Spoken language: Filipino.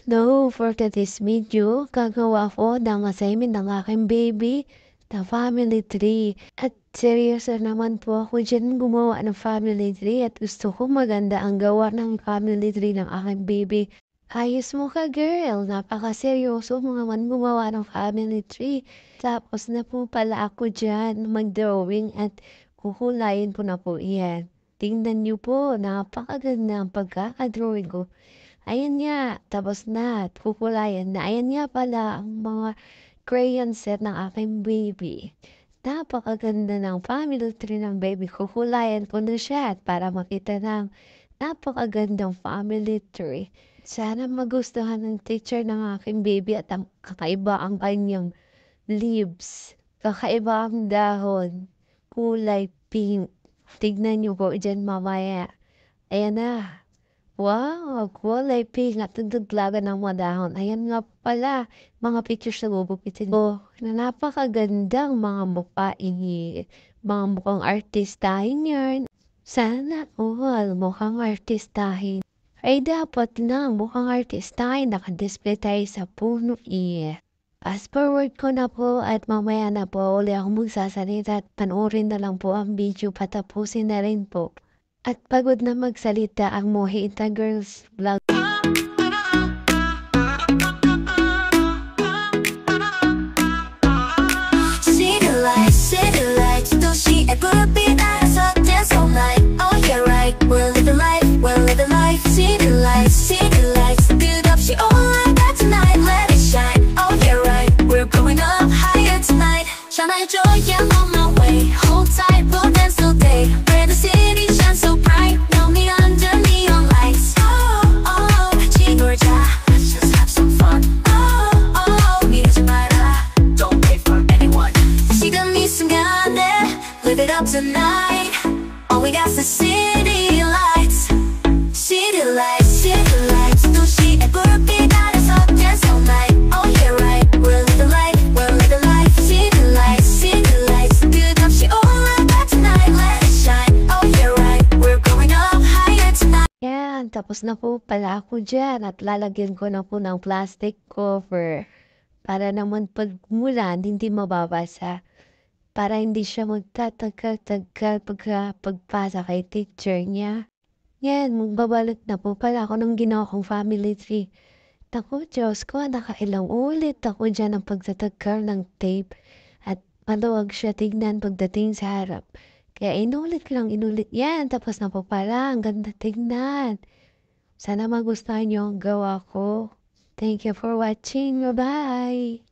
No, for today's video, gagawa ko ng assignment ng aking baby, the family tree. At seryoso naman po ako dyan gumawa ng family tree at gusto ko maganda ang gawa ng family tree ng aking baby. Ayos mo ka, girl. Napaka-seryoso mo naman gumawa ng family tree. Tapos na po pala ako dyan mag-drawing at kukulayin ko na po iyan. Tingnan niyo po, napakaganda ang pagkakadrawing ko. Ayan nga, tapos na, kukulayan na. Ayan nga pala ang mga crayon set ng aking baby. Napakaganda ng family tree ng baby. Kukulayan ko na siya para makita ng napakagandang family tree. Sana magustuhan ng teacher ng aking baby at ang kakaiba ang kanyang leaves. Kakaiba ang dahon. Kulay pink. Tignan niyo po dyan mamaya. Ayan na. Wow, kulay pink at nagdaglagan ng mga dahon. Ayan nga pala, mga pictures na gugupitin ko na napakagandang mga mukha ini. Mga mukhang artistahin yan. Sana all mukhang artistahin. Ay dapat lang mukhang artistahin nakadisplay tayo sa puno Fast forward ko na po at mamaya na po uli ako magsasalita at panoorin na lang po ang video patapusin na rin po. At pagod na magsalita ang Mojita Girls Vlog. City lights, 도시에 불빛 아래서 dance all night. Oh yeah right, we're living life, City lights, 끝없이 all like that tonight. Let it shine, oh yeah right, we're going up higher tonight. 전화해줘, yeah I'm on my way. Hold tight, we'll dance all day. Where the city shines so bright, know me under neon lights. Oh oh, 같이 놀자, let's just have some fun. Oh oh, 미루지 마라, don't wait for anyone. 지금 이 순간에 live it up tonight. All we got's the city lights, 도시의 불빛 아래서 dance all night. Oh yeah right, we're living life, city lights, 끝없이 all like that tonight. Let it shine, oh yeah right, we're going up higher tonight. Yan, tapos na po pala ako dyan at lalagyan ko na po ng plastic cover para naman pag mulan hindi mababasa. Para hindi siya magtatagal-tagal pagpasa kay teacher niya. Yan, magbabalot na po pala ako ng ginawa kong family tree. Naku, Diyos ko, nakailang ulit ako dyan ang pagtatagal ng tape. At maluwag siya tignan pagdating sa harap. Kaya inulit yan. Tapos na po pala, ang ganda tignan. Sana magustuhan niyo ang gawa ko. Thank you for watching. Bye-bye!